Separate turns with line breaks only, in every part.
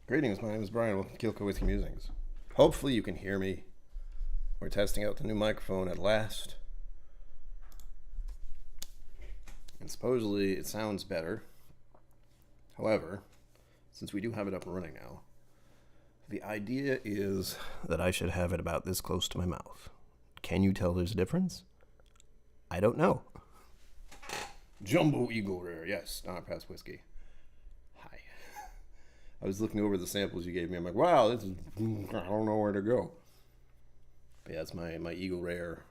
Greetings, my name is Brian. Welcome to KillCo Whiskey Musings. Hopefully you can hear me. We're testing out the new microphone at last. And supposedly it sounds better. However, since we do have it up and running now, the idea is that I should have it about this close to my mouth. Can you tell there's a difference? I don't know. Jumbo Eagle Rare, yes, not past whiskey. Hi. I was looking over the samples you gave me. I'm like, wow, this is, I don't know where to go. But yeah, it's my Eagle Rare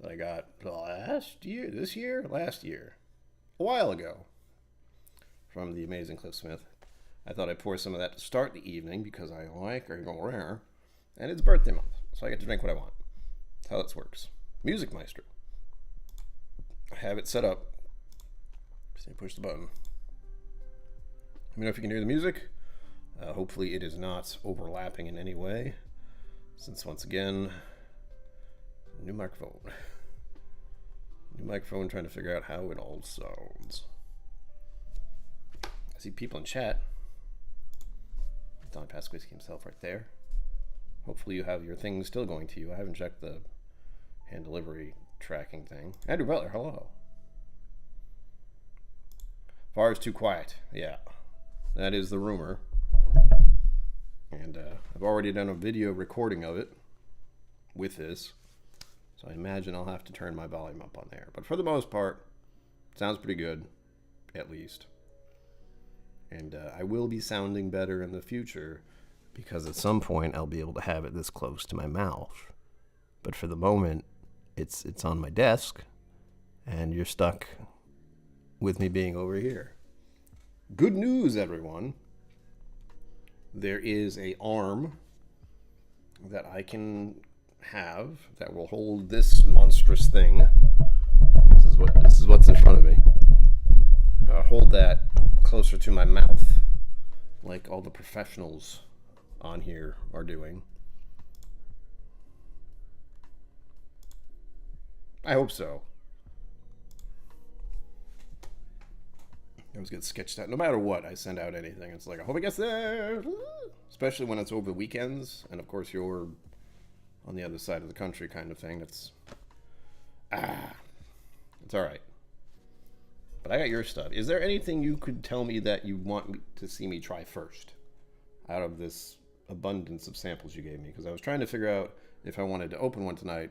that I got last year, a while ago, from the amazing Cliff Smith. I thought I'd pour some of that to start the evening because I like Eagle Rare, and it's birthday month, so I get to drink what I want. That's how this works. Music Meister. I have it set up. So you push the button. Let me know if you can hear the music. Hopefully it is not overlapping in any way, since once again, new microphone. New microphone, trying to figure out how it all sounds. I see people in chat. Don Past Whiskey himself right there. Hopefully you have your things still going to you. I haven't checked the hand delivery tracking thing. Andrew Butler, hello. Far is too quiet. Yeah, that is the rumor. And I've already done a video recording of it with this, so I imagine I'll have to turn my volume up on there. But for the most part, it sounds pretty good, at least. And I will be sounding better in the future because at some point I'll be able to have it this close to my mouth. But for the moment, it's on my desk, and you're stuck with me being over here. Good news, everyone. There is a arm that I can have that will hold this monstrous thing. This is what's in front of me. Hold that closer to my mouth, like all the professionals on here are doing. I hope so. I always get sketched out. No matter what, I send out anything. It's like, I hope it gets there. Especially when it's over the weekends. And of course, you're on the other side of the country kind of thing. It's all right. But I got your stuff. Is there anything you could tell me that you want me to see me try first out of this abundance of samples you gave me? Because I was trying to figure out if I wanted to open one tonight,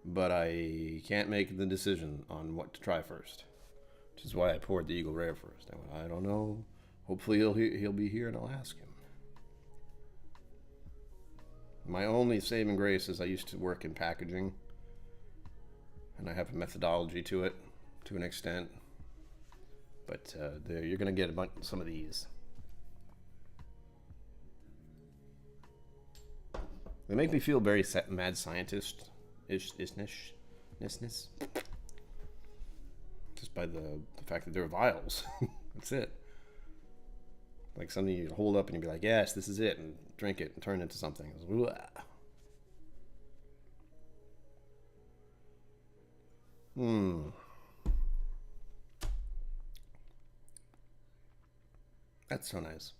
but I can't make the decision on what to try first. Which is why I poured the Eagle Rare first. I went, I don't know. Hopefully he'll be here and I'll ask him. My only saving grace is I used to work in packaging, and I have a methodology to it to an extent. But you're going to get some of these. They make me feel very mad scientist-ishness. Just by the fact that they're vials. That's it. Like something you hold up and you'd be like, yes, this is it, and drink it and turn it into something. That's so nice.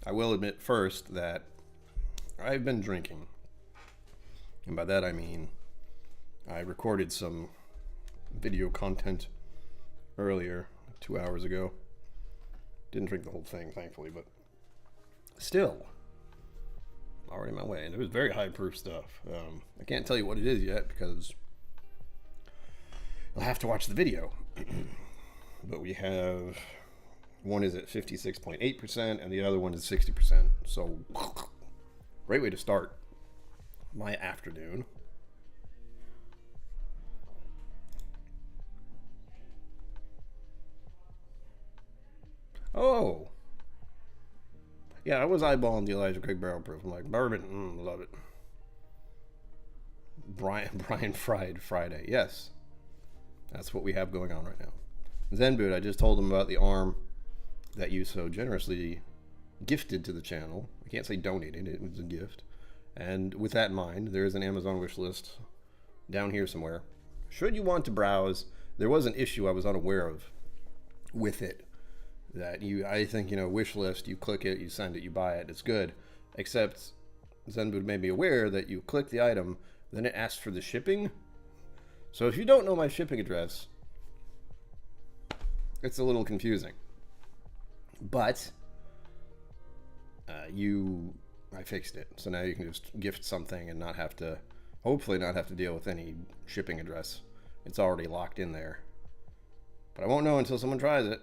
I will admit first that I've been drinking. And by that I mean I recorded some video content earlier, 2 hours ago. Didn't drink the whole thing, thankfully, but still, already on my way. And it was very high proof stuff. I can't tell you what it is yet because you'll have to watch the video. But we have, one is at 56.8% and the other one is 60%. So, great way to start my afternoon. Oh, yeah, I was eyeballing the Elijah Craig Barrel Proof. I'm like, bourbon, love it. Brian Fried Friday. Yes, that's what we have going on right now. Zen Boot, I just told him about the arm that you so generously gifted to the channel. I can't say donated, it was a gift. And with that in mind, there is an Amazon wish list down here somewhere. Should you want to browse, there was an issue I was unaware of with it. that I think, wish list, you click it, you send it, you buy it, it's good. Except Zenwood made me aware that you click the item, then it asks for the shipping. So if you don't know my shipping address, it's a little confusing. But I fixed it. So now you can just gift something and hopefully not have to deal with any shipping address. It's already locked in there. But I won't know until someone tries it.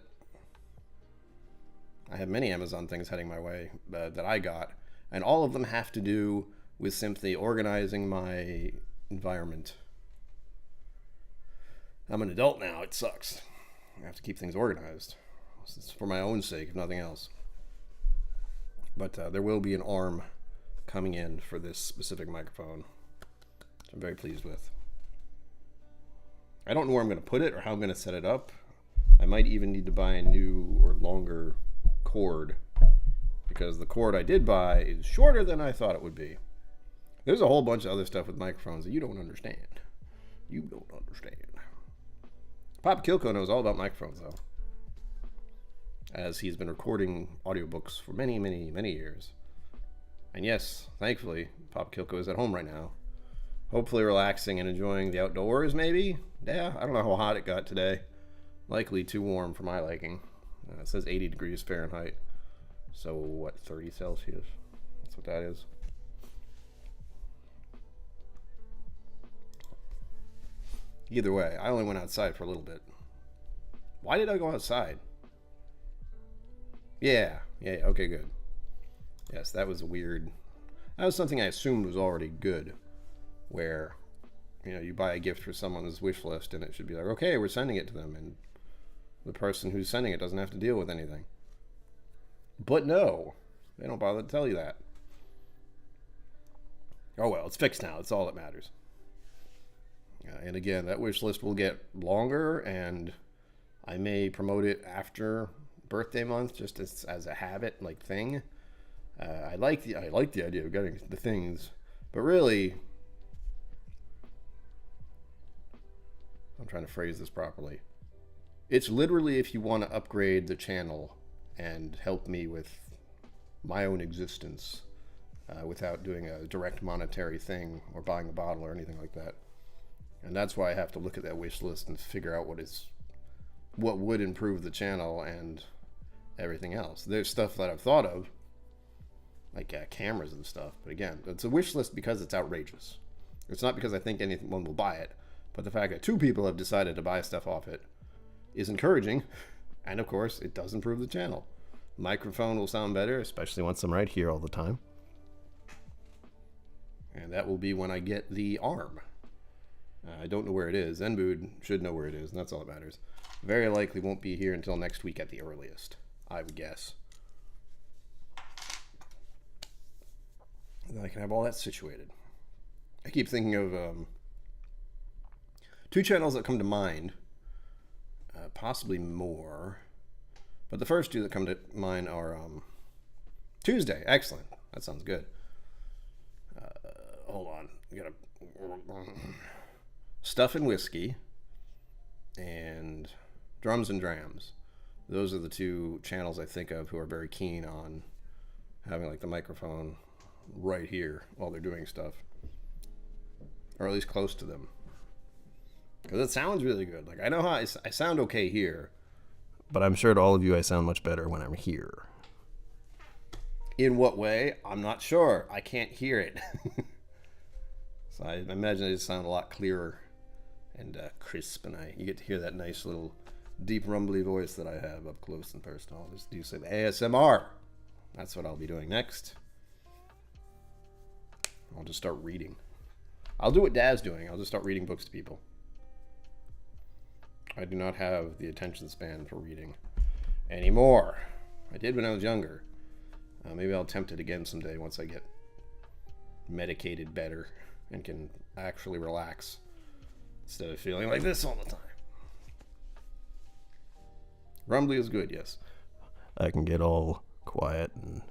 I have many Amazon things heading my way that I got, and all of them have to do with simply organizing my environment. I'm an adult now. It sucks. I have to keep things organized. It's for my own sake, if nothing else. But there will be an arm coming in for this specific microphone, which I'm very pleased with. I don't know where I'm going to put it or how I'm going to set it up. I might even need to buy a new or longer cord, because the cord I did buy is shorter than I thought it would be. There's a whole bunch of other stuff with microphones that you don't understand. You don't understand. Papa KillCo knows all about microphones, though, as he's been recording audiobooks for many, many, many years. And yes, thankfully, Papa KillCo is at home right now, hopefully relaxing and enjoying the outdoors, maybe? Yeah, I don't know how hot it got today. Likely too warm for my liking. It says 80 degrees Fahrenheit. So, what, 30 Celsius? That's what that is. Either way, I only went outside for a little bit. Why did I go outside? Yeah, okay, good. Yes, that was something I assumed was already good, where, you buy a gift for someone's wish list and it should be like, okay, we're sending it to them, and the person who's sending it doesn't have to deal with anything. But no, they don't bother to tell you that. Oh well, it's fixed now. It's all that matters. And again, that wish list will get longer, and I may promote it after birthday month, just as a habit thing. I like the idea of getting the things, but really, I'm trying to phrase this properly. It's literally if you want to upgrade the channel and help me with my own existence without doing a direct monetary thing or buying a bottle or anything like that. And that's why I have to look at that wish list and figure out what would improve the channel and everything else. There's stuff that I've thought of, like cameras and stuff. But again, it's a wish list because it's outrageous. It's not because I think anyone will buy it, but the fact that 2 people have decided to buy stuff off it is encouraging. And of course, it does improve the channel. Microphone will sound better, especially once I'm right here all the time. And that will be when I get the arm. I don't know where it is. Zenwood should know where it is, and that's all that matters. Very likely won't be here until next week at the earliest, I would guess. And then I can have all that situated. I keep thinking of 2 channels that come to mind, possibly more, but the first 2 that come to mind are Tuesday. Excellent. That sounds good. Hold on. You gotta Stuff and Whiskey and Drums and Drams. Those are the 2 channels I think of who are very keen on having the microphone right here while they're doing stuff, or at least close to them, because it sounds really good. I know how I sound okay here, but I'm sure to all of you I sound much better when I'm here. In what way? I'm not sure. I can't hear it. So I imagine I just sound a lot clearer and crisp, and you get to hear that nice little deep rumbly voice that I have up close and personal. I'll just do some ASMR. That's what I'll be doing next. I'll just start reading. I'll do what Dad's doing. I'll just start reading books to people. I do not have the attention span for reading anymore. I did when I was younger. Maybe I'll attempt it again someday once I get medicated better and can actually relax instead of feeling like this all the time. Rumbly is good, yes. I can get all quiet and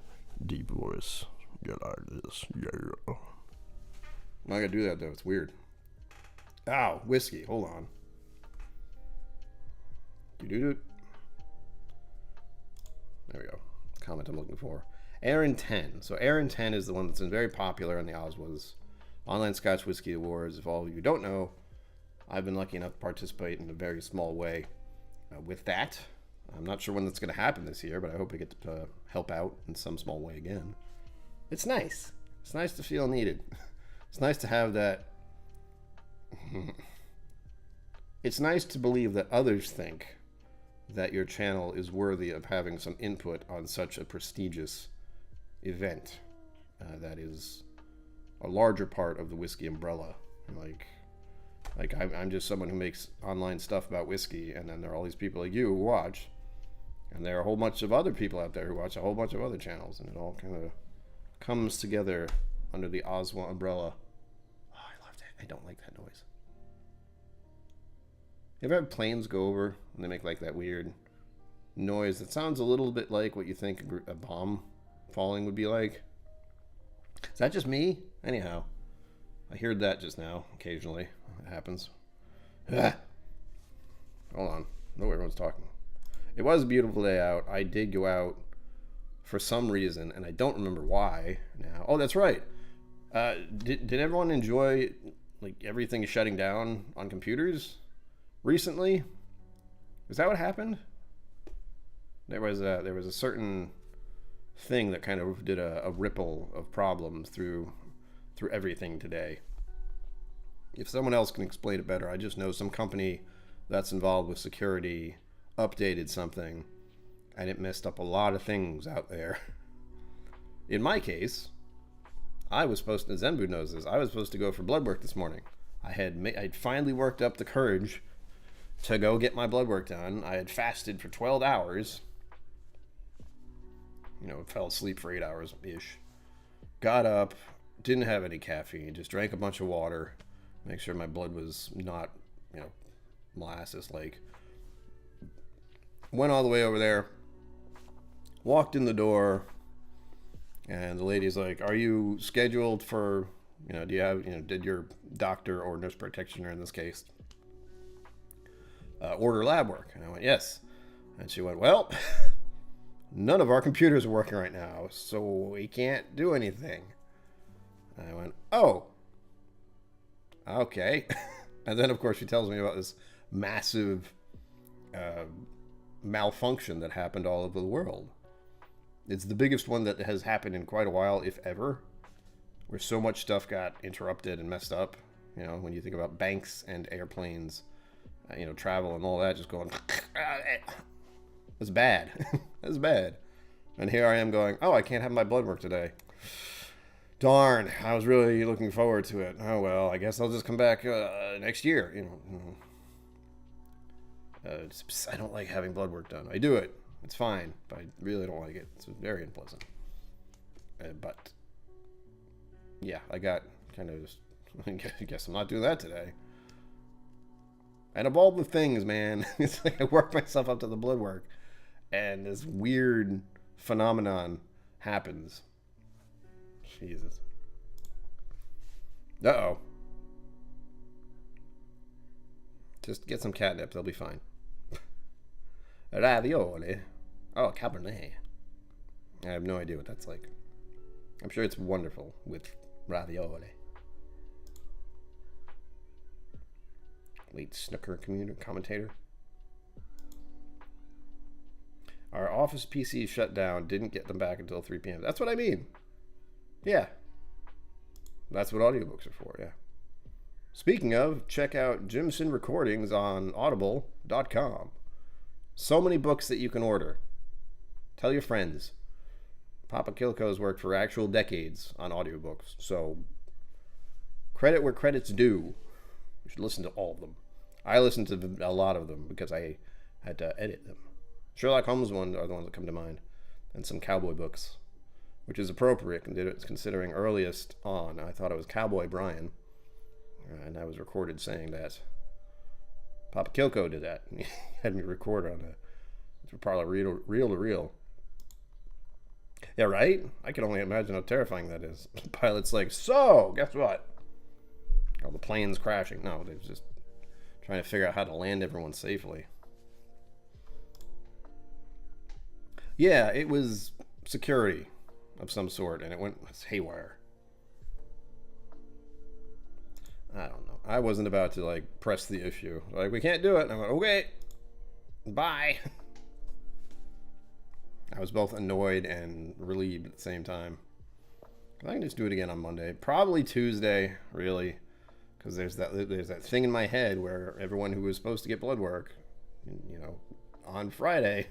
deep voice. Get like this, yeah. I'm not gonna do that though. It's weird. Ow, whiskey. Hold on. There we go. Comment I'm looking for. Aaron 10. So Aaron 10 is the one that's been very popular in the Oswas Online Scotch Whiskey Awards. If all of you don't know, I've been lucky enough to participate in a very small way with that. I'm not sure when that's going to happen this year, but I hope I get to help out in some small way again. It's nice. It's nice to feel needed. It's nice to have that. It's nice to believe that others think that your channel is worthy of having some input on such a prestigious event that is a larger part of the whiskey umbrella. Like I'm just someone who makes online stuff about whiskey, and then there are all these people like you who watch, and there are a whole bunch of other people out there who watch a whole bunch of other channels, and it all kind of comes together under the Oswa umbrella. Oh, I love that. I don't like that noise. You ever have planes go over and they make like that weird noise that sounds a little bit like what you think a bomb falling would be like? Is that just me? Anyhow, I heard that just now. Occasionally, it happens. Hold on. No, everyone's talking. It was a beautiful day out. I did go out for some reason, and I don't remember why now. Oh, that's right. Did everyone enjoy like everything shutting down on computers recently? Is that what happened? There was a certain thing that kind of did a ripple of problems through everything today. If someone else can explain it better, I just know some company that's involved with security updated something and it messed up a lot of things out there. In my case, I was supposed to, Zenbu knows this, I was supposed to go for blood work this morning. I'd finally worked up the courage to go get my blood work done. I had fasted for 12 hours. You know, fell asleep for 8 hours-ish. Got up, didn't have any caffeine, just drank a bunch of water, make sure my blood was not, you know, molasses-like. Went all the way over there, walked in the door, and the lady's like, are you scheduled for, you know, do you have, you know, did your doctor or nurse practitioner in this case order lab work? And I went, yes. And she went, well, none of our computers are working right now, so we can't do anything. And I went, oh, okay. And then, of course, she tells me about this massive malfunction that happened all over the world. It's the biggest one that has happened in quite a while, if ever, where so much stuff got interrupted and messed up. You know, when you think about banks and airplanes, you know, travel and all that, just going, that's bad. That's bad. And here I am going, oh, I can't have my blood work today. Darn, I was really looking forward to it. Oh, well, I guess I'll just come back next year. You know, I don't like having blood work done. I do it. It's fine, but I really don't like it. It's very unpleasant. But, yeah, I got kind of just, I guess I'm not doing that today. And of all the things, man, it's like I work myself up to the blood work, and this weird phenomenon happens. Jesus. Uh-oh. Just get some catnip, they'll be fine. Ravioli. Oh, Cabernet. I have no idea what that's like. I'm sure it's wonderful with ravioli. Late snooker commentator. Our office PCs shut down. Didn't get them back until 3 p.m. That's what I mean. Yeah. That's what audiobooks are for, yeah. Speaking of, check out Jimson Recordings on audible.com. So many books that you can order. Tell your friends. Papa KillCo's worked for actual decades on audiobooks, so credit where credit's due. You should listen to all of them. I listened to a lot of them because I had to edit them. Sherlock Holmes one are the ones that come to mind, and some cowboy books, which is appropriate considering earliest on I thought it was Cowboy Brian, and I was recorded saying that. Papa KillCo did that. He had me record on a probably reel to reel. Yeah, right? I can only imagine how terrifying that is. The pilot's like, so, guess what? Oh, the plane's crashing. No, they're just trying to figure out how to land everyone safely. Yeah, it was security of some sort, and it went haywire. I don't know. I wasn't about to like press the issue. Like, we can't do it. And I went, okay, bye. I was both annoyed and relieved at the same time. I can just do it again on Monday. Probably Tuesday, really, because there's that thing in my head where everyone who was supposed to get blood work, you know, on Friday,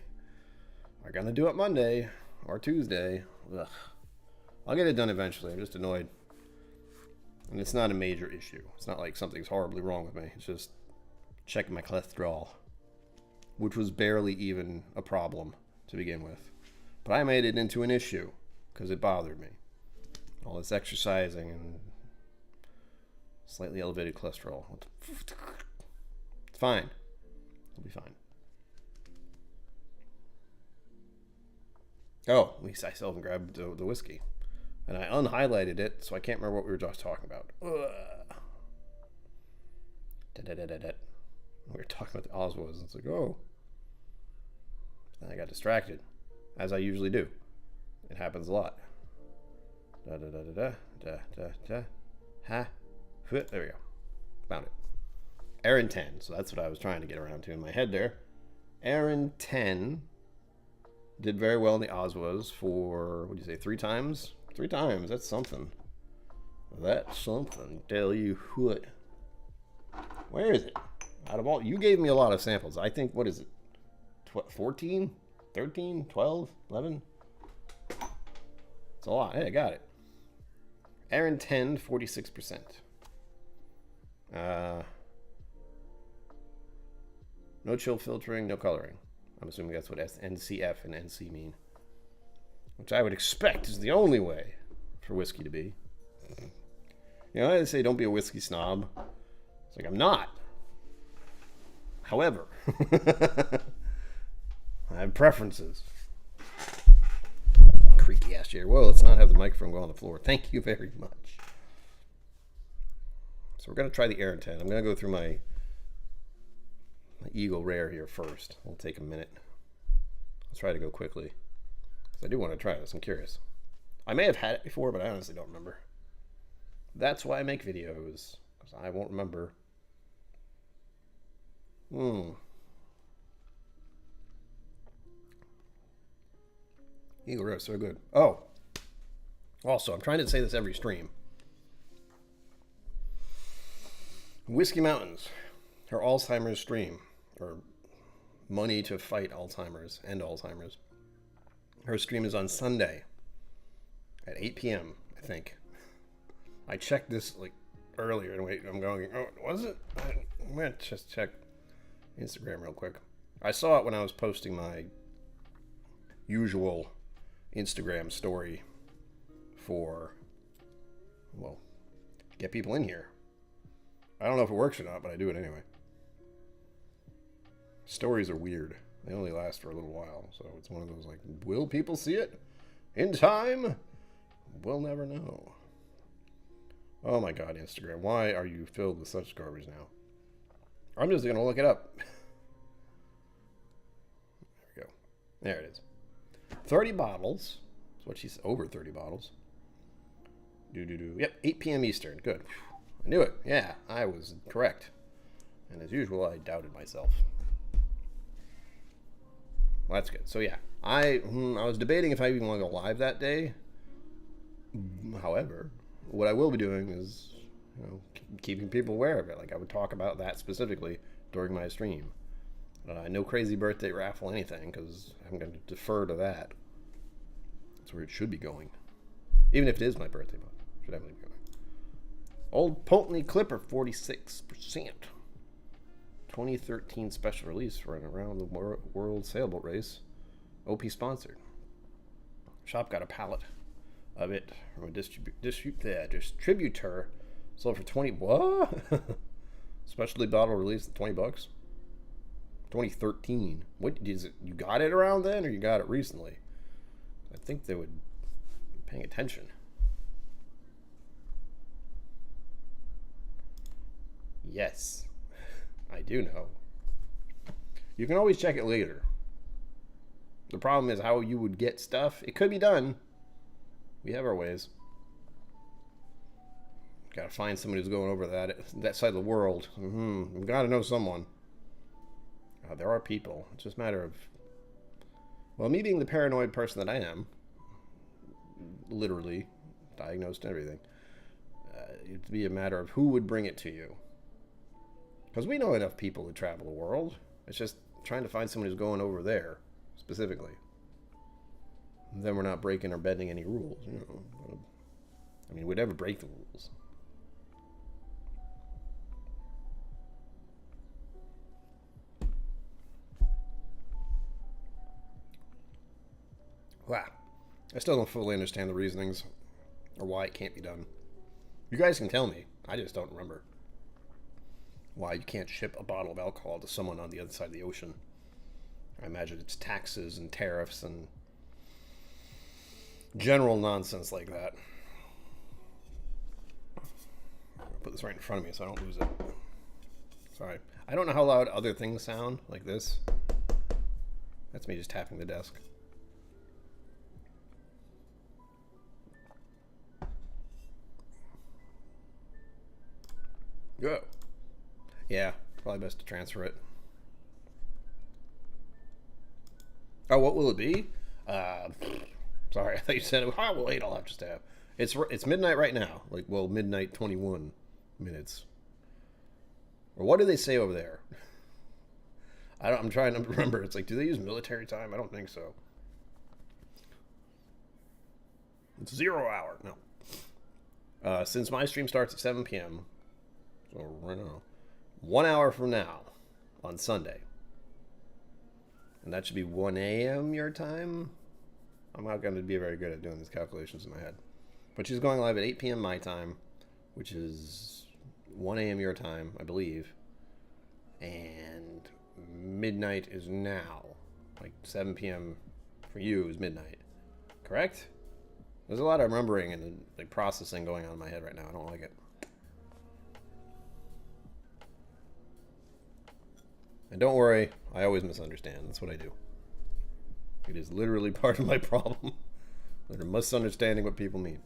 are gonna do it Monday or Tuesday. Ugh. I'll get it done eventually. I'm just annoyed. And it's not a major issue. It's not like something's horribly wrong with me. It's just checking my cholesterol, which was barely even a problem to begin with. But I made it into an issue because it bothered me. All this exercising and slightly elevated cholesterol. It's fine. It'll be fine. Oh, at least I still haven't grabbed the whiskey. And I unhighlighted it, so I can't remember what we were just talking about. We were talking about the Oswalds. It's like, oh. Then I got distracted, as I usually do. It happens a lot. There we go. Found it. Aaron 10. So that's what I was trying to get around to in my head there. Aaron 10 did very well in the Oswalds for, what do you say, 3 times? 3 times. That's something. That's something. Tell you what. Where is it? Out of all, you gave me a lot of samples. I think, what is it? 14? 13? 12? 11? It's a lot. Hey, I got it. Aaron 10, 46%. No chill filtering, no coloring. I'm assuming that's what NCF and NC mean. Which I would expect is the only way for whiskey to be. You know, they say don't be a whiskey snob. It's like, I'm not. However, I have preferences. Creaky ass chair. Whoa, let's not have the microphone go on the floor. Thank you very much. So we're going to try the Aaron 10. I'm going to go through my Eagle Rare here first. It'll take a minute. I'll try to go quickly. I do want to try this. I'm curious. I may have had it before, but I honestly don't remember. That's why I make videos, because I won't remember. Eagle Rare is so good. Oh, also, I'm trying to say this every stream. Whiskey Mountains, her Alzheimer's stream, or Money to Fight Alzheimer's, End Alzheimer's. Her stream is on Sunday at 8 p.m., I think. I checked this like earlier and wait, I'm going, oh, was it? I'm going to just check Instagram real quick. I saw it when I was posting my usual Instagram story for, well, get people in here. I don't know if it works or not, but I do it anyway. Stories are weird. They only last for a little while, so it's one of those like, will people see it in time? We'll never know. Oh my God, Instagram, why are you filled with such garbage now? I'm just gonna look it up. There we go. There it is. 30 bottles. That's what she's over 30 bottles. Yep, 8 p.m. Eastern. Good. I knew it. Yeah, I was correct. And as usual, I doubted myself. Well, that's good. So yeah, I was debating if I even want to go live that day. However, what I will be doing is, you know, keeping people aware of it. Like I would talk about that specifically during my stream. No crazy birthday raffle, anything, because I'm going to defer to that. That's where it should be going. Even if it is my birthday month, it should definitely be going. Old Pulteney Clipper, 46%. 2013 special release for an around the world sailboat race. OP sponsored. Shop got a pallet of it from a distributor. Sold for 20. What? Specialty bottle release at $20. 2013. What is it? You got it around then, or you got it recently? I think they would be paying attention. Yes. I do know. You can always check it later. The problem is how you would get stuff. It could be done. We have our ways. Gotta find somebody who's going over that side of the world. We've got to know someone. There are people. It's just a matter of... Well, me being the paranoid person that I am, literally diagnosed and everything, it'd be a matter of who would bring it to you. Because we know enough people who travel the world. It's just trying to find someone who's going over there, specifically. And then we're not breaking or bending any rules, you know. I mean, we'd never break the rules. Wow. I still don't fully understand the reasonings or why it can't be done. You guys can tell me. I just don't remember why you can't ship a bottle of alcohol to someone on the other side of the ocean. I imagine it's taxes and tariffs and general nonsense like that. I'll put this right in front of me so I don't lose it. Sorry. I don't know how loud other things sound, like this. That's me just tapping the desk. Go. Yeah, probably best to transfer it. Oh, what will it be? Sorry, I thought you said, how late I'll have to stay up. It's midnight right now. Like, well, midnight 21 minutes. Or what do they say over there? I'm trying to remember. It's like, do they use military time? I don't think so. It's 0 hour. No. Since my stream starts at 7 p.m., so right now, 1 hour from now, on Sunday. And that should be 1 a.m. your time. I'm not going to be very good at doing these calculations in my head. But she's going live at 8 p.m. my time, which is 1 a.m. your time, I believe. And midnight is now. Like 7 p.m. for you is midnight. Correct? There's a lot of remembering and like processing going on in my head right now. I don't like it. And don't worry, I always misunderstand. That's what I do. It is literally part of my problem. They're misunderstanding what people mean.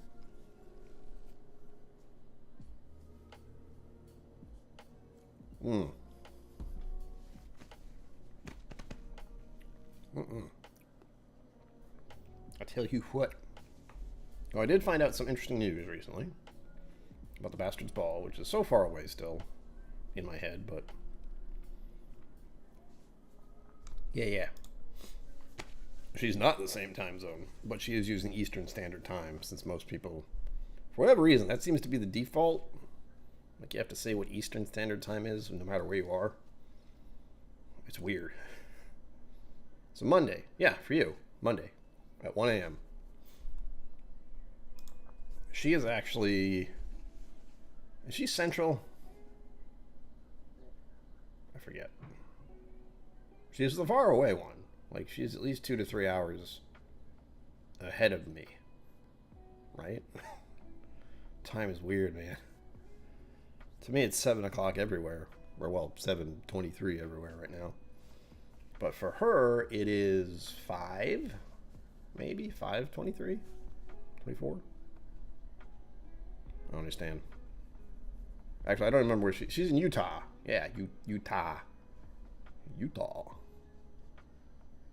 I tell you what. Oh, I did find out some interesting news recently about the Bastard's Ball, which is so far away still in my head, but yeah. She's not in the same time zone, but she is using Eastern Standard Time, since most people, for whatever reason, that seems to be the default. Like, you have to say what Eastern Standard Time is, no matter where you are. It's weird. So Monday, yeah, for you, Monday, at 1 a.m. She is actually, is she Central? I forget. She's the far away one. Like, she's at least 2 to 3 hours ahead of me. Right? Time is weird, man. To me, it's 7 o'clock everywhere. Or, well, 7:23 everywhere right now. But for her, it is 5, maybe 5:23, 24. I don't understand. Actually, I don't remember where she's in Utah. Yeah, Utah,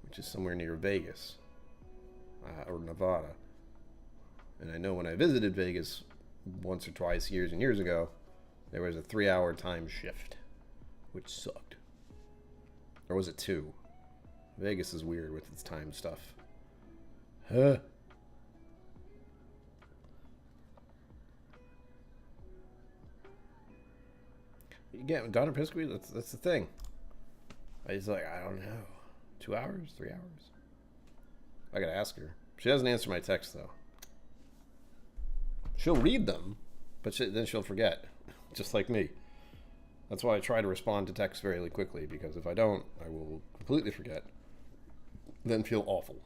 which is somewhere near Vegas or Nevada. And I know when I visited Vegas once or twice years and years ago, there was a 3-hour time shift, which sucked. Or was it 2? Vegas is weird with its time stuff. Huh? Yeah, Donna Pisquet, that's the thing. I was like, I don't know. 2 hours? 3 hours? I gotta ask her. She doesn't answer my texts, though. She'll read them, but then she'll forget. Just like me. That's why I try to respond to texts very quickly, because if I don't, I will completely forget. Then feel awful.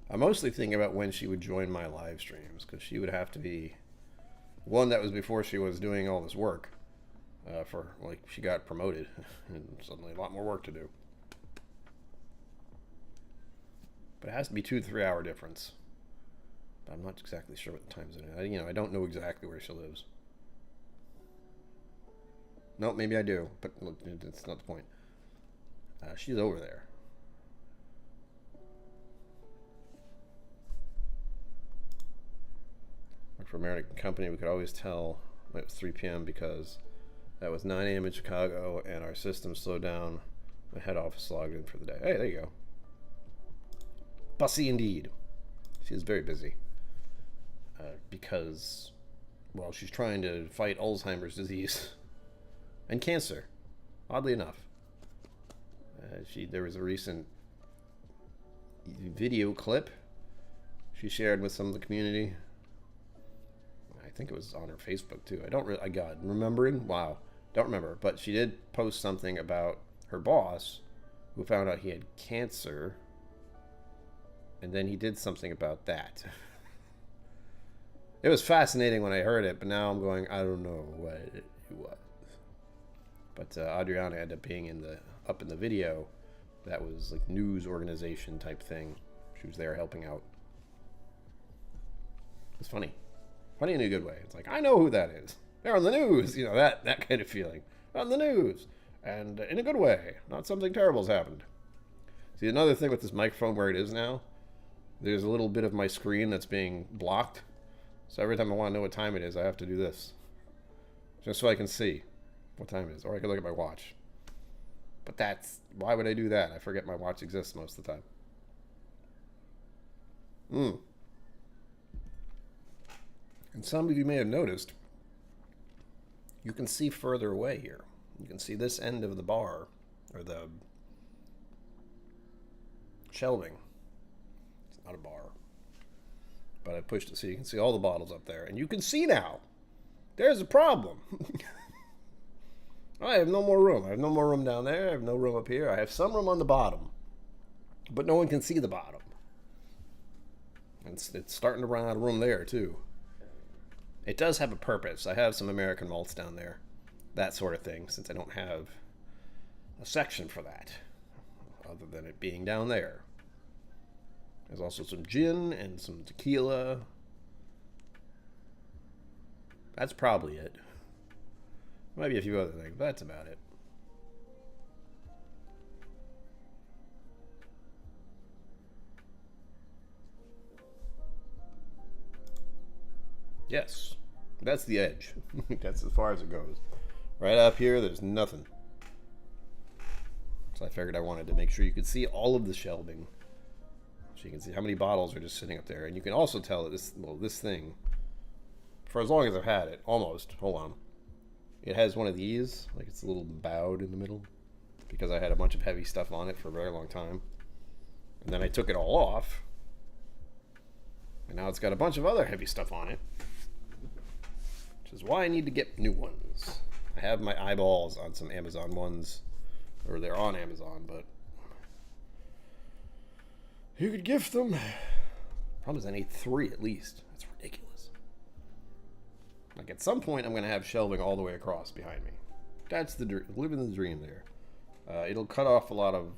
I'm mostly thinking about when she would join my live streams, because she would have to be... One, that was before she was doing all this work. for, like, she got promoted and suddenly a lot more work to do. But it has to be 2 to 3 hour difference. But I'm not exactly sure what the time's in it. I don't know exactly where she lives. No, maybe I do, but look, it's not the point. She's over there. Worked for an American company. We could always tell when it was 3 p.m. because that was 9 a.m. in Chicago, and our system slowed down. My head office logged in for the day. Hey, there you go. Bussy indeed. She is very busy. Because, well, she's trying to fight Alzheimer's disease and cancer, oddly enough. There was a recent video clip she shared with some of the community. I think it was on her Facebook too. I don't really, remembering? Wow. Don't remember. But she did post something about her boss who found out he had cancer. And then he did something about that. It was fascinating when I heard it, but now I'm going, I don't know what it was. But Adriana ended up being up in the video. That was like news organization type thing. She was there helping out. It's funny. Funny in a good way. It's like, I know who that is. They're on the news. You know, that kind of feeling. On the news. And in a good way. Not something terrible's happened. See, another thing with this microphone where it is now, there's a little bit of my screen that's being blocked. So every time I want to know what time it is, I have to do this. Just so I can see what time it is. Or I can look at my watch. But why would I do that? I forget my watch exists most of the time. And some of you may have noticed, you can see further away here. You can see this end of the bar, or the shelving. It's not a bar. But I pushed it so you can see all the bottles up there. And you can see now, there's a problem. I have no more room. I have no more room down there. I have no room up here. I have some room on the bottom. But no one can see the bottom. And it's starting to run out of room there, too. It does have a purpose. I have some American malts down there. That sort of thing, since I don't have a section for that. Other than it being down there. There's also some gin and some tequila. That's probably it. Maybe a few other things, but that's about it. Yes, that's the edge. That's as far as it goes. Right up here, there's nothing. So I figured I wanted to make sure you could see all of the shelving. So you can see how many bottles are just sitting up there. And you can also tell that this thing, for as long as I've had it, almost, hold on. It has one of these, like it's a little bowed in the middle, because I had a bunch of heavy stuff on it for a very long time. And then I took it all off. And now it's got a bunch of other heavy stuff on it. Which is why I need to get new ones. I have my eyeballs on some Amazon ones, or they're on Amazon, but you could gift them. Problem is I need 3 at least. That's ridiculous. Like at some point I'm going to have shelving all the way across behind me. That's the dream. Living the dream there. It'll cut off a lot of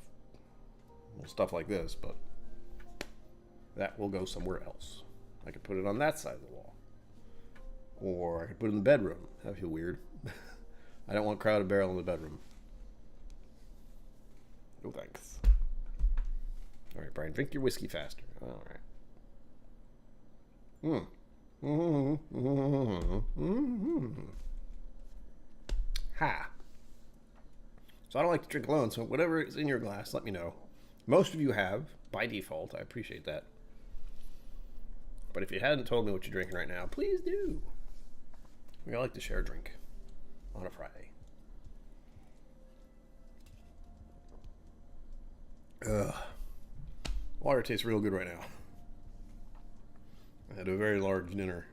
stuff like this, but that will go somewhere else. I could put it on that side of the wall. Or I could put it in the bedroom. That'd feel weird. I don't want crowded barrel in the bedroom. No thanks. All right, Brian, drink your whiskey faster. All right. Ha. So I don't like to drink alone, so whatever is in your glass, let me know. Most of you have, by default. I appreciate that. But if you hadn't told me what you're drinking right now, please do. We all like to share a drink on a Friday. Ugh. Water tastes real good right now. I had a very large dinner,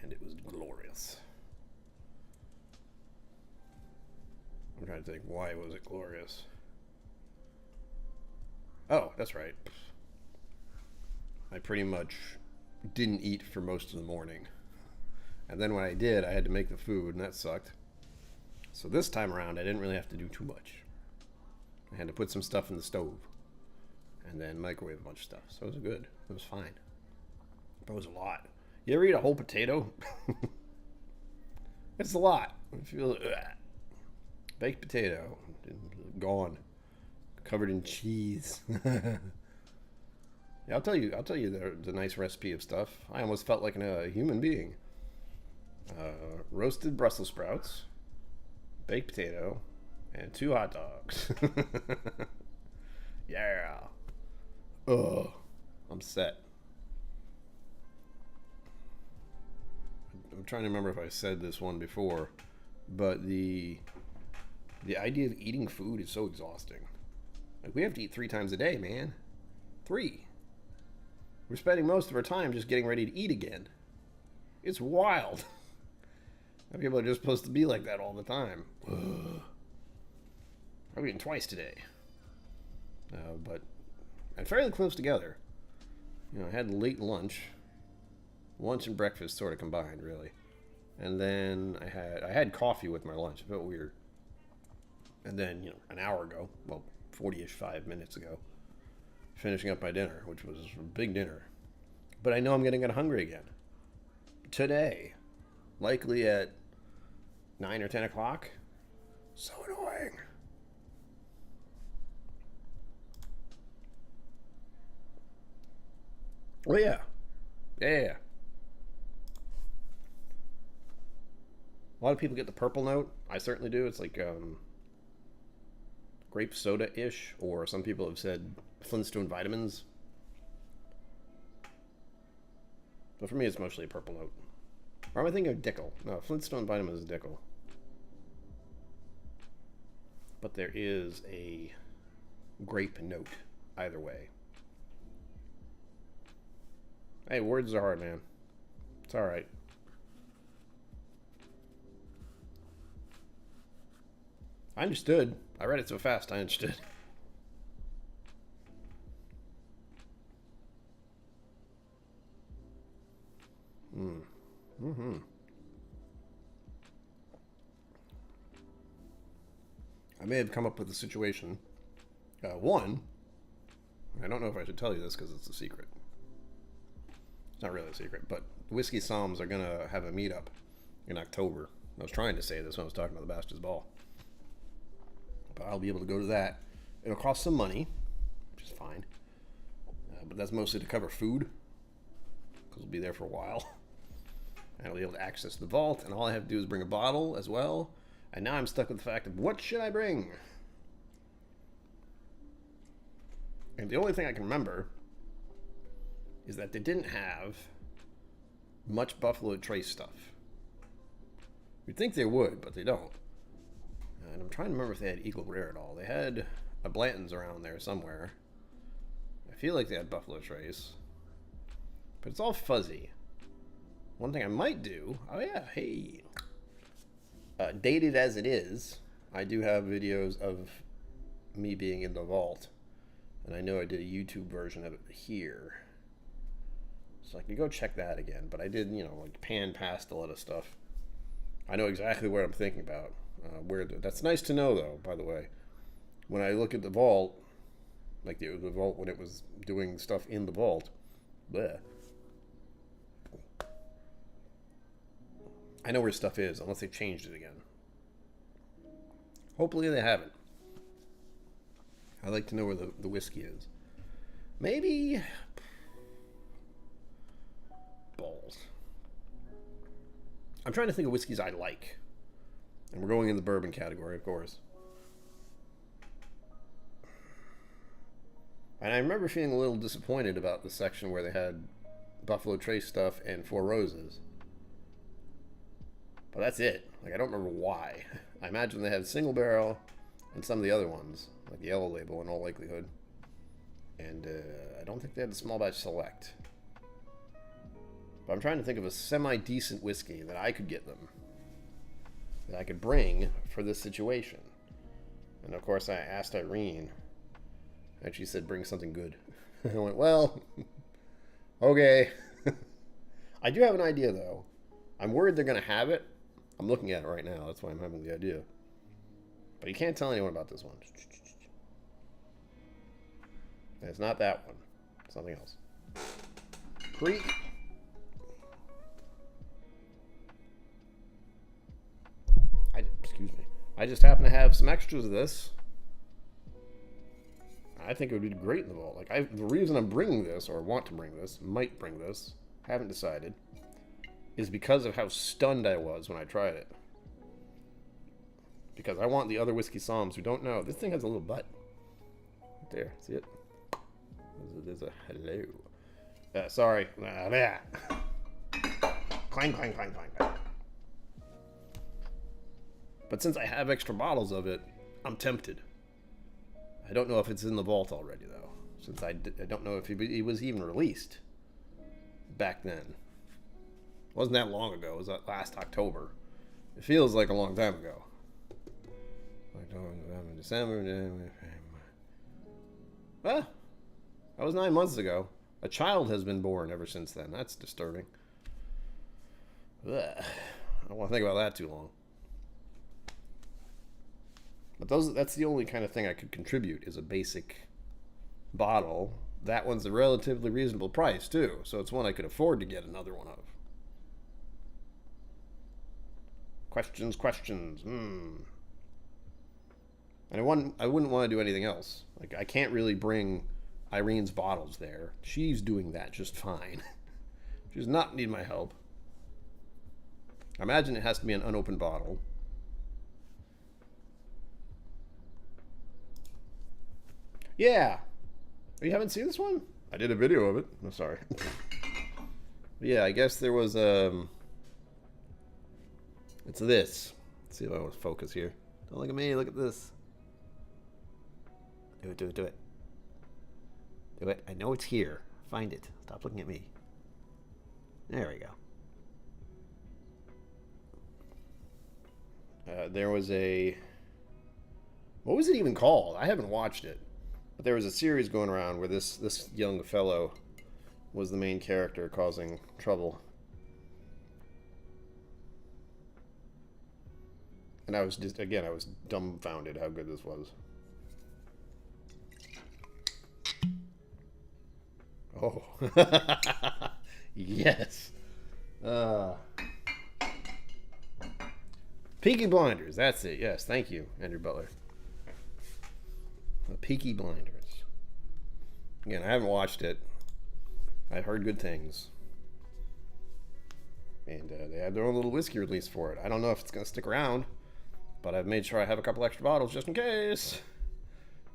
and it was glorious. I'm trying to think, why was it glorious? Oh, that's right. I pretty much didn't eat for most of the morning. And then when I did, I had to make the food, and that sucked. So this time around, I didn't really have to do too much. I had to put some stuff in the stove and then microwave a bunch of stuff. So it was good. It was fine. But it was a lot. You ever eat a whole potato? It's a lot. I feel baked potato, gone, covered in cheese. Yeah, I'll tell you the nice recipe of stuff. I almost felt like a human being. Roasted Brussels sprouts, baked potato, and 2 hot dogs. Yeah. Ugh. I'm set. I'm trying to remember if I said this one before, but the idea of eating food is so exhausting. Like, we have to eat 3 times a day, man. 3. We're spending most of our time just getting ready to eat again. It's wild. People are just supposed to be like that all the time. Ugh. I'm eating twice today. But I'm fairly close together. You know, I had late lunch. Lunch and breakfast sort of combined, really. And then I had coffee with my lunch. It felt weird. And then, you know, an hour ago, well, 40-ish, 5 minutes ago, finishing up my dinner, which was a big dinner. But I know I'm going to get hungry again. Today. Likely at 9 or 10 o'clock. So annoying. Oh, yeah. Yeah. A lot of people get the purple note. I certainly do. It's like grape soda-ish, or some people have said Flintstone vitamins. But for me, it's mostly a purple note. Or am I thinking of Dickel? No, Flintstone vitamins is Dickel. But there is a grape note either way. Hey, words are hard, man. It's alright. I understood. I read it so fast, I understood. I may have come up with a situation. One, I don't know if I should tell you this because it's a secret. It's not really a secret, but Whiskey Psalms are going to have a meetup in October. I was trying to say this when I was talking about the Bastard's Ball. But I'll be able to go to that. It'll cost some money, which is fine. But that's mostly to cover food, because we'll be there for a while. And I'll be able to access the vault, and all I have to do is bring a bottle as well. And now I'm stuck with the fact of, what should I bring? And the only thing I can remember is that they didn't have much Buffalo Trace stuff. You'd think they would, but they don't. And I'm trying to remember if they had Eagle Rare at all. They had a Blanton's around there somewhere. I feel like they had Buffalo Trace. But it's all fuzzy. One thing I might do... Oh yeah, hey. Dated as it is, I do have videos of me being in the vault. And I know I did a YouTube version of it here. So I can go check that again. But I did, you know, like pan past a lot of stuff. I know exactly what I'm thinking about. That's nice to know, though, by the way. When I look at the vault, like the vault when it was doing stuff in the vault, bleh. I know where stuff is, unless they changed it again. Hopefully they haven't. I like to know where the whiskey is. Maybe... balls. I'm trying to think of whiskeys I like. And we're going in the bourbon category, of course. And I remember feeling a little disappointed about the section where they had Buffalo Trace stuff and Four Roses. But that's it. Like, I don't remember why. I imagine they had single barrel and some of the other ones, like the yellow label in all likelihood. And I don't think they had the small batch select. But I'm trying to think of a semi-decent whiskey that I could get them. That I could bring for this situation. And of course I asked Irene, and she said bring something good. I went, well, okay. I do have an idea though. I'm worried they're going to have it. I'm looking at it right now. That's why I'm having the idea. But you can't tell anyone about this one. And it's not that one. It's something else. Creek. Excuse me. I just happen to have some extras of this. I think it would be great in the vault. Like, the reason I'm bringing this, or want to bring this, might bring this, haven't decided, is because of how stunned I was when I tried it. Because I want the other whiskey somms who don't know. This thing has a little butt. There, see it? There's a hello. Sorry. There. Clang, clang, clang, clang, clang. But since I have extra bottles of it, I'm tempted. I don't know if it's in the vault already, though. Since I don't know if he was even released back then. It wasn't that long ago. It was last October. It feels like a long time ago. December. Ah, that was 9 months ago. A child has been born ever since then. That's disturbing. Ugh. I don't want to think about that too long. But that's the only kind of thing I could contribute is a basic bottle. That one's a relatively reasonable price, too. So it's one I could afford to get another one of. Questions. And I wouldn't want to do anything else. Like, I can't really bring Irene's bottles there. She's doing that just fine. She does not need my help. I imagine it has to be an unopened bottle. Yeah. You haven't seen this one? I did a video of it. I'm sorry. Yeah, I guess there was it's this. Let's see if I want to focus here. Don't look at me, look at this. Do it. Do it. I know it's here. Find it. Stop looking at me. There we go. There was a... What was it even called? I haven't watched it. But there was a series going around where this young fellow was the main character causing trouble. And I was dumbfounded how good this was. Oh. Yes. Peaky Blinders, that's it. Yes, thank you, Andrew Butler. Peaky Blinders. Again, I haven't watched it. I've heard good things. And they had their own little whiskey release for it. I don't know if it's going to stick around, but I've made sure I have a couple extra bottles just in case.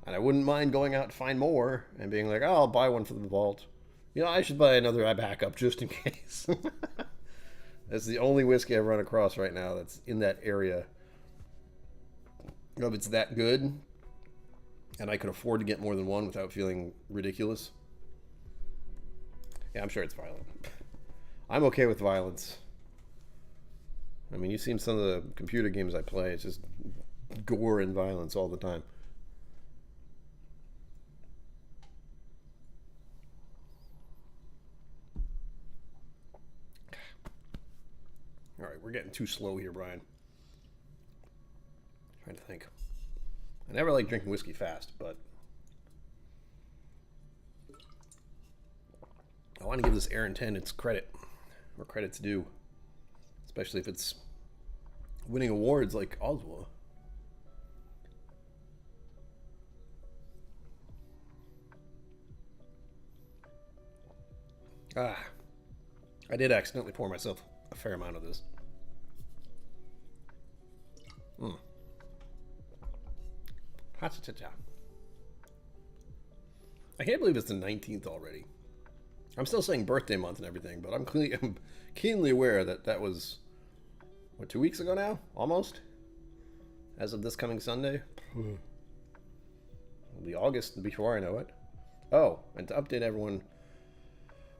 And I wouldn't mind going out to find more and being like, oh, I'll buy one for the vault. You know, I should buy another backup just in case. That's the only whiskey I've run across right now that's in that area. You know, if it's that good, and I could afford to get more than one without feeling ridiculous. Yeah, I'm sure it's violent. I'm okay with violence. I mean, you've seen some of the computer games I play. It's just gore and violence all the time. All right, we're getting too slow here, Brian. Trying to think. I never like drinking whiskey fast, but I want to give this Aaron 10 its credit, where credit's due, especially if it's winning awards like Oswald. I did accidentally pour myself a fair amount of this. I can't believe it's the 19th already. I'm still saying birthday month and everything, but I'm keenly aware that that was, what, 2 weeks ago now? Almost? As of this coming Sunday? It'll be August before I know it. Oh, and to update everyone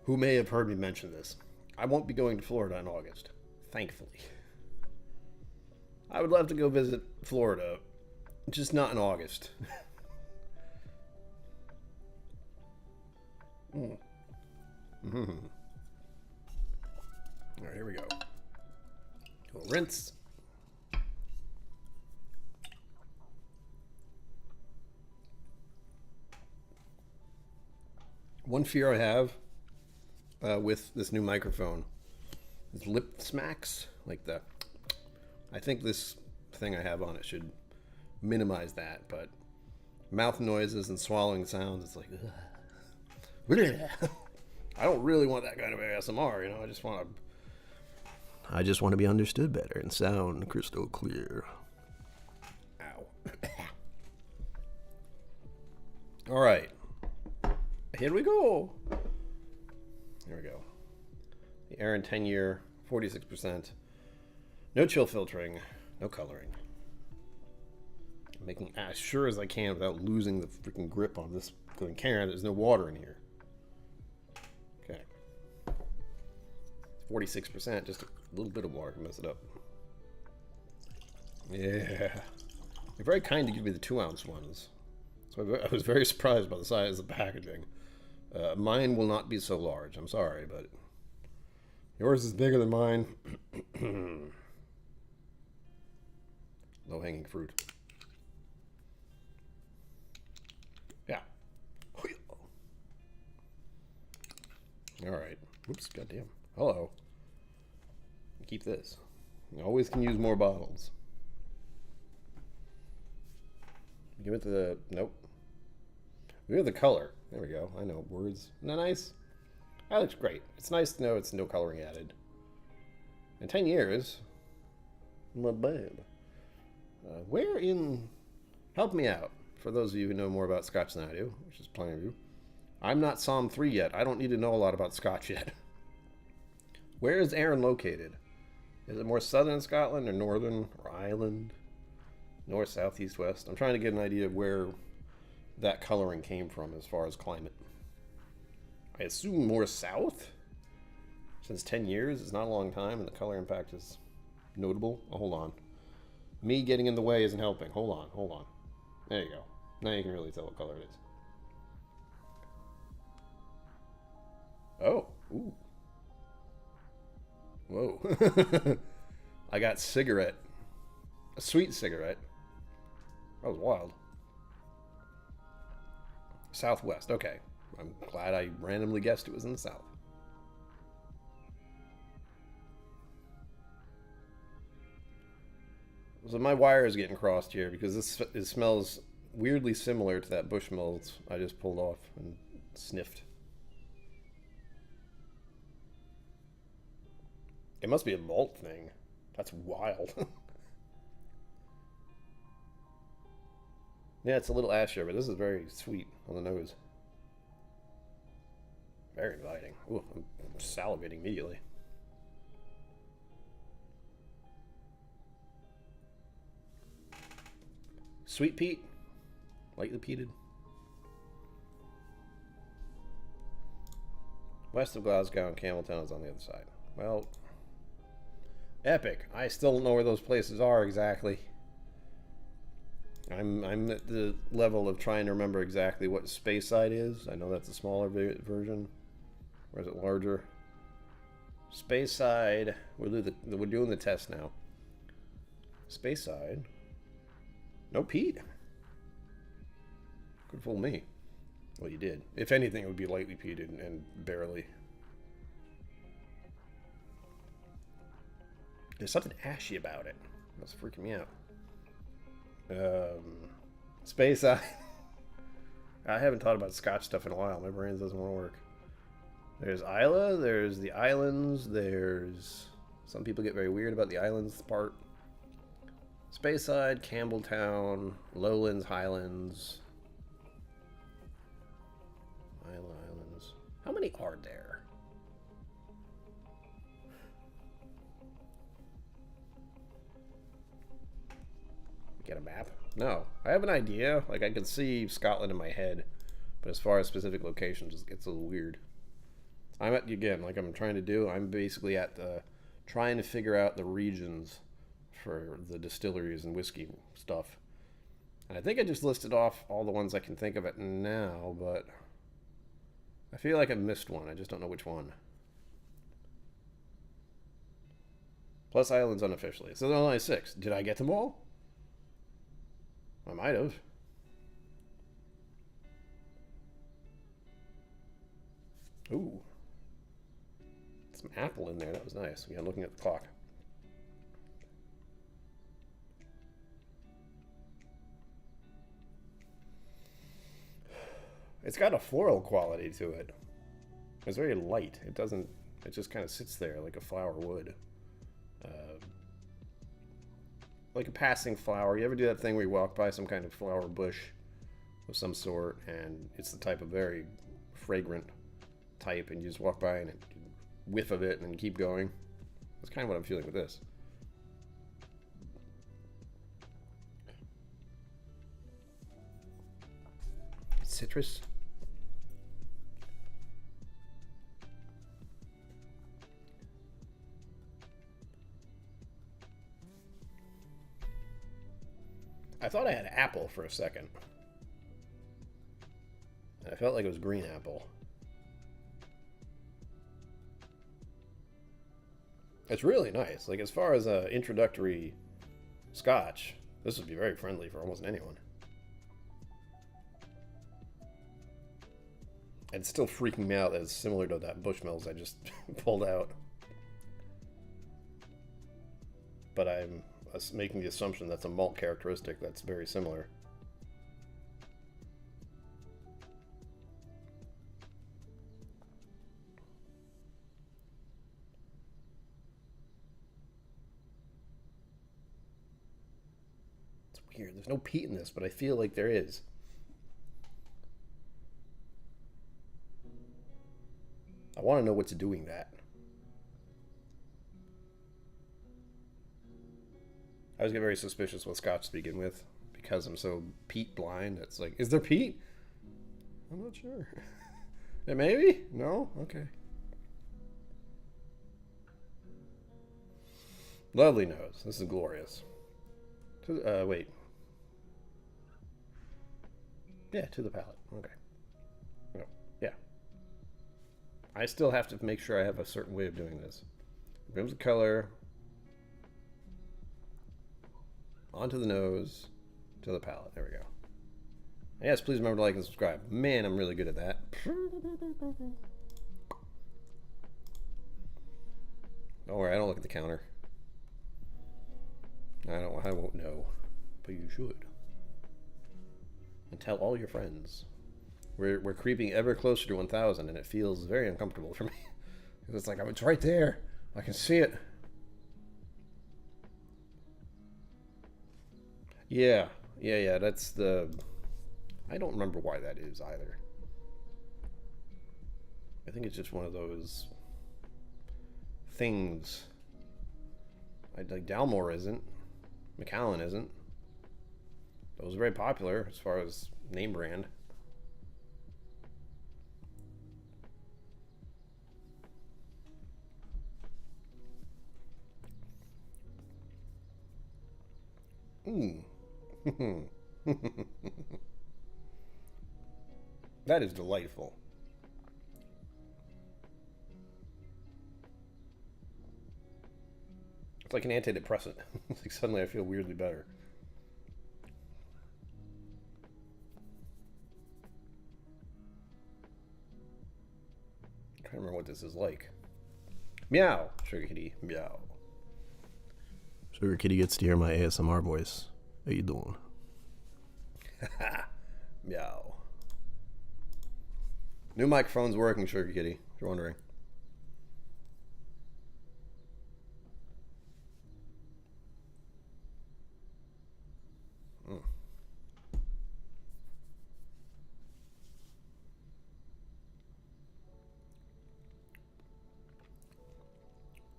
who may have heard me mention this, I won't be going to Florida in August, thankfully. I would love to go visit Florida, just not in August. All right, here we go. Rinse. One fear I have with this new microphone is lip smacks, like the. I think this thing I have on it should minimize that, but mouth noises and swallowing sounds, it's like, I don't really want that kind of ASMR, you know. I just want to be understood better and sound crystal clear. Ow. All right. Here we go. There we go. The Aaron 10-year, 46%. No chill filtering, no coloring. I'm making as sure as I can without losing the freaking grip on this can. There's no water in here. Okay. 46%, just a little bit of water can mess it up. Yeah. They're very kind to give me the 2-ounce ones. So I was very surprised by the size of the packaging. Mine will not be so large. I'm sorry, but yours is bigger than mine. Low-hanging fruit. Yeah. All right. Oops, goddamn. Hello. Keep this. You always can use more bottles. Give it the... Nope. We have the color. There we go. I know words. Isn't that nice? That looks great. It's nice to know it's no coloring added. In 10 years, not bad. Where in... Help me out. For those of you who know more about Scotch than I do, which is plenty of you. I'm not Psalm 3 yet. I don't need to know a lot about Scotch yet. Where is Aaron located? Is it more southern Scotland or northern or Ireland? North, south, east, west? I'm trying to get an idea of where that coloring came from as far as climate. I assume more south? Since 10 years is not a long time and the color impact is notable. Oh, hold on. Me getting in the way isn't helping. Hold on, hold on. There you go. Now you can really tell what color it is. Oh, ooh. Whoa. I got cigarette. A sweet cigarette. That was wild. Southwest, okay. I'm glad I randomly guessed it was in the south. So my wire is getting crossed here because it smells weirdly similar to that Bushmills I just pulled off and sniffed. It must be a malt thing. That's wild. Yeah, it's a little ashier, but this is very sweet on the nose. Very inviting. Ooh, I'm salivating immediately. Sweet peat. Lightly peated. West of Glasgow and Campbelltown is on the other side. Well, epic. I still don't know where those places are exactly. I'm at the level of trying to remember exactly what Speyside is. I know that's a smaller version. Or is it larger? Speyside. We're doing the test now. Speyside. No peat. Could fool me. Well, you did. If anything, it would be lightly peated and barely. There's something ashy about it. That's freaking me out. Speyside. I haven't thought about Scotch stuff in a while. My brain doesn't want to work. There's Isla. There's the islands. There's... Some people get very weird about the islands part. Speyside, Campbelltown, Lowlands, Highlands. Isla Islands. How many are there? Get a map? No. I have an idea. Like, I can see Scotland in my head. But as far as specific locations, it gets a little weird. I'm at, again, like I'm trying to do, I'm basically at the, trying to figure out the regions for the distilleries and whiskey stuff. And I think I just listed off all the ones I can think of it now, but I feel like I missed one. I just don't know which one. Plus islands unofficially. So there are only 6. Did I get them all? I might have. Ooh. Some apple in there. That was nice. Yeah, looking at the clock. It's got a floral quality to it. It's very light. It doesn't... It just kind of sits there like a flower would. Like a passing flower. You ever do that thing where you walk by some kind of flower bush of some sort, and it's the type of very fragrant type, and you just walk by and whiff of it and keep going? That's kind of what I'm feeling with this. Citrus. I thought I had apple for a second. And I felt like it was green apple. It's really nice. Like, as far as an introductory Scotch, this would be very friendly for almost anyone. And it's still freaking me out that it's similar to that Bushmills I just pulled out. But I'm making the assumption that's a malt characteristic that's very similar. It's weird. There's no peat in this, but I feel like there is. I want to know what's doing that. I always get very suspicious with Scotch to begin with because I'm so peat blind. It's like, is there peat? I'm not sure. Yeah, maybe? No? Okay. Lovely nose. This is glorious. Wait. Yeah, to the palate. Okay. No. Yeah. I still have to make sure I have a certain way of doing this. Comes the color. Onto the nose, to the palate. There we go. Yes, please remember to like and subscribe. Man, I'm really good at that. Don't worry, I don't look at the counter. I won't know, but you should. And tell all your friends. We're creeping ever closer to 1,000, and it feels very uncomfortable for me. Because it's like, it's right there. I can see it. Yeah, that's the... I don't remember why that is either. I think it's just one of those things. Like Dalmore isn't. Macallan isn't. Those are very popular as far as name brand. That is delightful. It's like an antidepressant. It's like suddenly I feel weirdly better. I'm trying to remember what this is like. Meow, Sugar Kitty, meow. Sugar Kitty gets to hear my ASMR voice. How you doing? Meow. New microphone's working, Sugar Kitty, if you're wondering.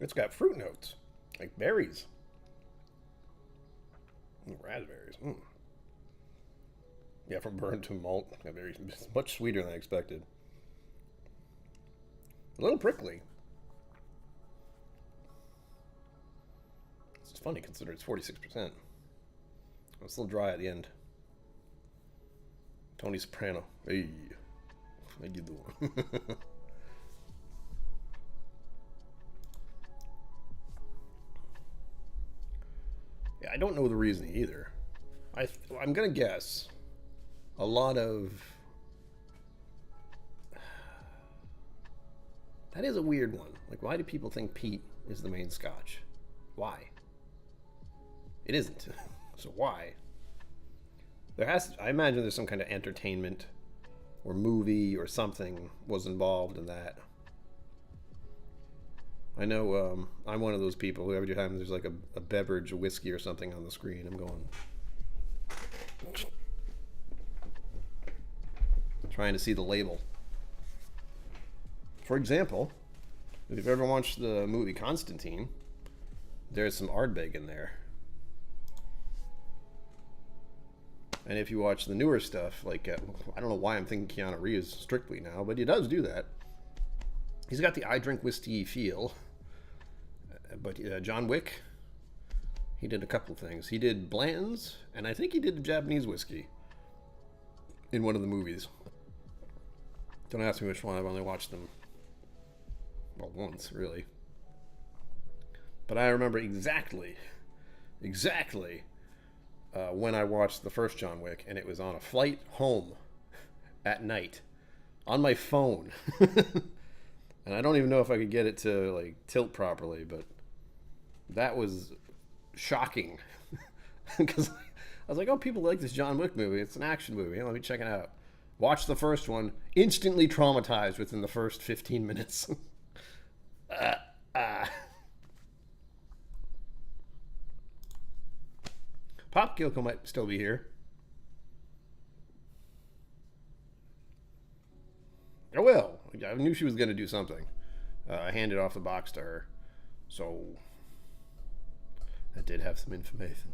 It's got fruit notes, like berries. Raspberries. Yeah, from burnt to malt. Yeah, it's much sweeter than I expected. A little prickly. It's funny considering it's 46%. It's a little dry at the end. Tony Soprano. Hey, how you doing? Yeah, I don't know the reason either. I'm gonna guess a lot of. That is a weird one. Like, why do people think peat is the main Scotch? Why? It isn't. So why? I imagine there's some kind of entertainment or movie or something was involved in that. I know I'm one of those people who every time there's like a beverage, a whiskey or something on the screen, I'm going trying to see the label. For example, if you've ever watched the movie Constantine, there's some Ardbeg in there. And if you watch the newer stuff, like, I don't know why I'm thinking Keanu Reeves strictly now, but he does do that. He's got the I drink whiskey feel. But John Wick, he did a couple things. He did Blanton's, and I think he did the Japanese whiskey in one of the movies. Don't ask me which one. I've only watched them, well, once, really. But I remember exactly when I watched the first John Wick, and it was on a flight home at night on my phone. And I don't even know if I could get it to like tilt properly, but that was shocking. Because I was like, oh, people like this John Wick movie. It's an action movie. Let me check it out. Watch the first one. Instantly traumatized within the first 15 minutes. Pop KillCo might still be here. Oh well, I knew she was going to do something. I handed off the box to her, so that did have some information.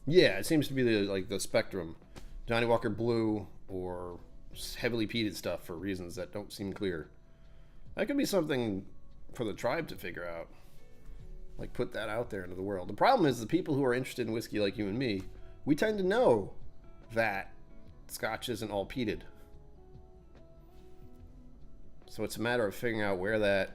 Yeah, it seems to be the spectrum. Johnny Walker Blue or heavily peated stuff for reasons that don't seem clear. That could be something for the tribe to figure out. Like, put that out there into the world. The problem is the people who are interested in whiskey like you and me, we tend to know that Scotch isn't all peated. So it's a matter of figuring out where that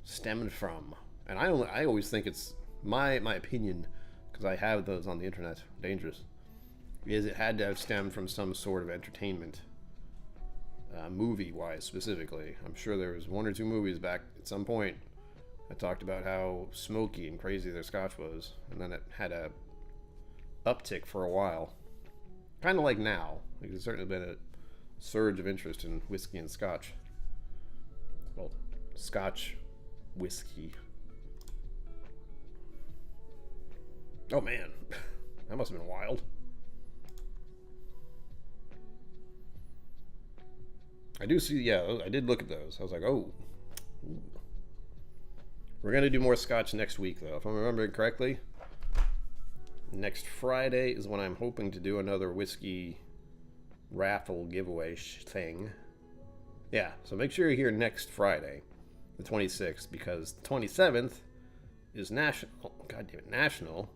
stemmed from. And I always think it's my opinion, because I have those on the internet, dangerous, is it had to have stemmed from some sort of entertainment, movie-wise specifically. I'm sure there was one or two movies back at some point that talked about how smoky and crazy their Scotch was, and then it had a uptick for a while. Kind of like now. Like, there's certainly been a surge of interest in whiskey and Scotch. Well, Scotch whiskey. Oh man, that must have been wild. I do see, yeah, I did look at those. I was like, oh. Ooh. We're going to do more Scotch next week, though. If I'm remembering correctly, next Friday is when I'm hoping to do another whiskey raffle giveaway thing. Yeah, so make sure you're here next Friday, the 26th, because the 27th is National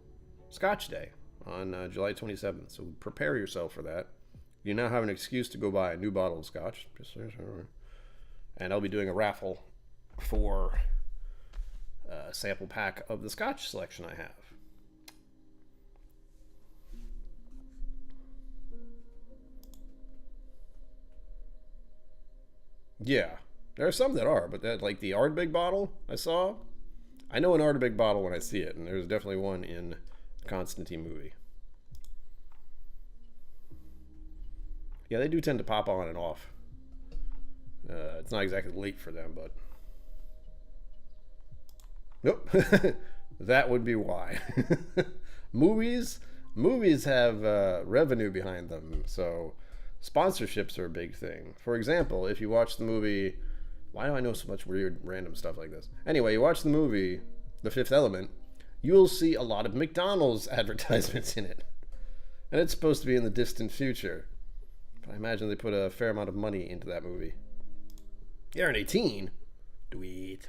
Scotch Day on July 27th. So prepare yourself for that. You now have an excuse to go buy a new bottle of Scotch. And I'll be doing a raffle for a sample pack of the Scotch selection I have. Yeah, there are some that are, but that, like the Ardbeg bottle I saw, I know an Ardbeg bottle when I see it, and there's definitely one in the Constantine movie. Yeah, they do tend to pop on and off. It's not exactly late for them, but nope. That would be why. movies have revenue behind them, so sponsorships are a big thing. For example, if you watch the movie, why do I know so much weird random stuff like this? Anyway, you watch the movie The Fifth Element, you'll see a lot of McDonald's advertisements in it, and it's supposed to be in the distant future, but I imagine they put a fair amount of money into that movie. You're an 18? Do it.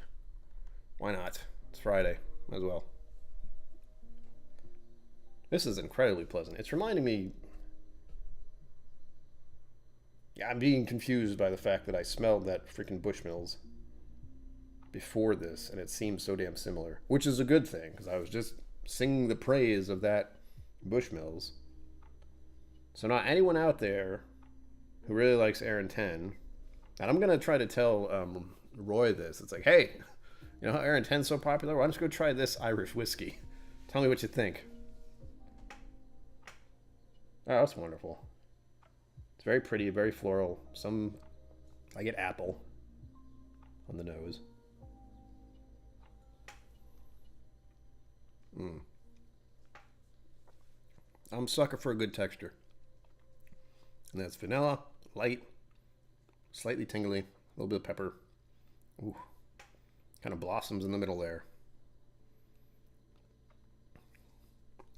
Why not? It's Friday. Might as well. This is incredibly pleasant. It's reminding me... Yeah, I'm being confused by the fact that I smelled that freaking Bushmills. before this, and it seemed so damn similar, which is a good thing because I was just singing the praise of that Bushmills. So now anyone out there who really likes Aaron 10, and I'm gonna try to tell Roy this. It's like, hey, you know how Aaron 10's so popular? Why don't you go try this Irish whiskey? Tell me what you think. Oh, that's wonderful. It's very pretty, very floral. I get apple on the nose. I'm a sucker for a good texture. And that's vanilla, light, slightly tingly, a little bit of pepper. Ooh, kind of blossoms in the middle there.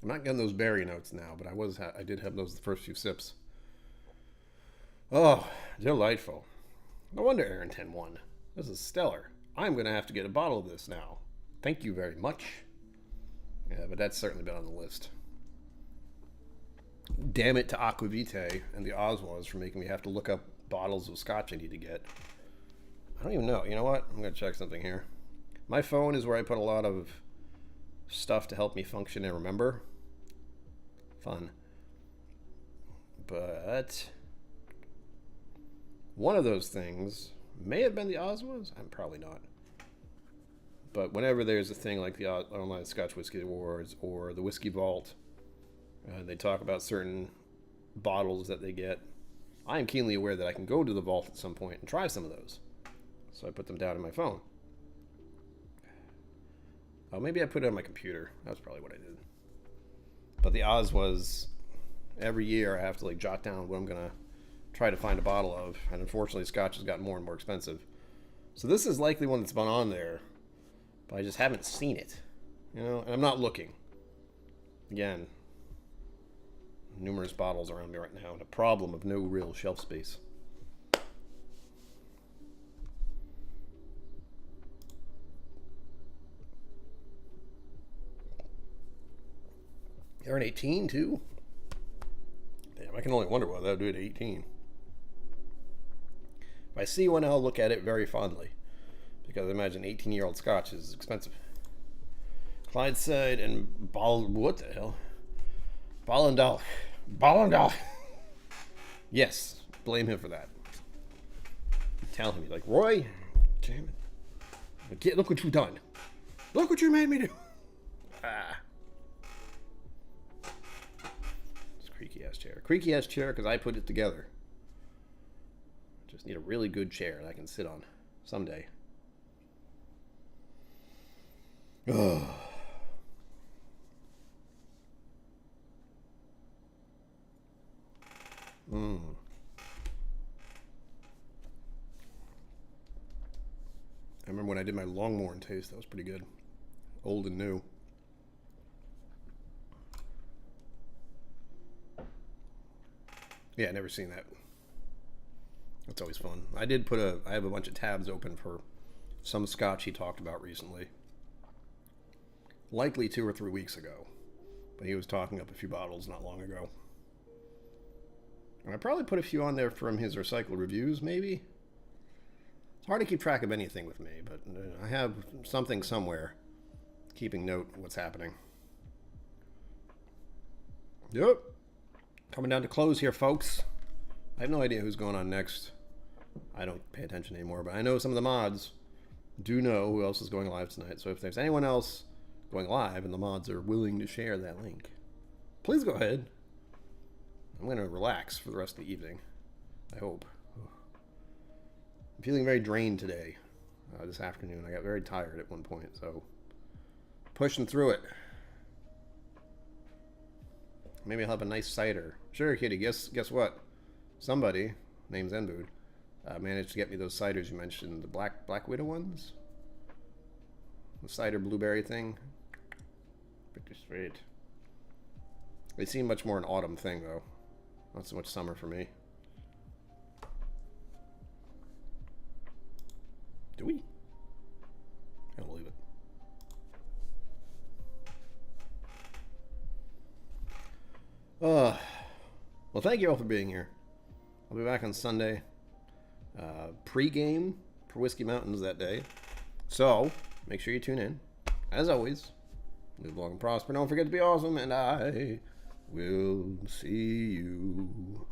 I'm not getting those berry notes now, but I did have those the first few sips. Oh, delightful. No wonder Aaron 10 won. This is stellar. I'm going to have to get a bottle of this now. Thank you very much. Yeah, but that's certainly been on the list. Damn it to Aquavitae and the Osmonds for making me have to look up bottles of Scotch I need to get. I don't even know. You know what? I'm going to check something here. My phone is where I put a lot of stuff to help me function and remember. Fun. But one of those things may have been the Osmonds. I'm probably not. But whenever there's a thing like the Online Scotch Whisky Awards or the Whiskey Vault, they talk about certain bottles that they get. I am keenly aware that I can go to the vault at some point and try some of those. So I put them down in my phone. Oh, maybe I put it on my computer. That's probably what I did. But the Oz was, every year I have to like jot down what I'm going to try to find a bottle of. And unfortunately, Scotch has gotten more and more expensive. So this is likely one that's been on there, but I just haven't seen it. You know, and I'm not looking. Again, numerous bottles around me right now, and a problem of no real shelf space. They're an 18 too? Damn, I can only wonder why they'll do it at 18. If I see one, I'll look at it very fondly, because I imagine 18-year-old Scotch is expensive. Clydeside and what the hell? Ballindal. Yes, blame him for that. Tell him, like, Roy, damn it. Look what you've done. Look what you made me do. It's a creaky-ass chair. Creaky-ass chair because I put it together. Just need a really good chair that I can sit on someday. Ugh. I remember when I did my Longmorn taste, that was pretty good. Old and new. Yeah, never seen that. That's always fun. I have a bunch of tabs open for some Scotch he talked about recently. Likely 2 or 3 weeks ago. But he was talking up a few bottles not long ago. And I probably put a few on there from his recycled reviews, maybe. It's hard to keep track of anything with me, but I have something somewhere keeping note of what's happening. Yep. Coming down to close here, folks. I have no idea who's going on next. I don't pay attention anymore, but I know some of the mods do know who else is going live tonight. So if there's anyone else going live and the mods are willing to share that link, please go ahead. I'm going to relax for the rest of the evening, I hope. I'm feeling very drained today, this afternoon. I got very tired at one point, so pushing through it. Maybe I'll have a nice cider. Sure, kitty, guess what? Somebody, named Zenbood, managed to get me those ciders you mentioned, the Black Widow ones? The cider blueberry thing? Pretty sweet. They seem much more an autumn thing, though. Not so much summer for me. Do we? I don't believe it. Well, thank you all for being here. I'll be back on Sunday. Pre-game for Whiskey Mountains that day. So, make sure you tune in. As always, live long and prosper. Don't forget to be awesome, and I will see you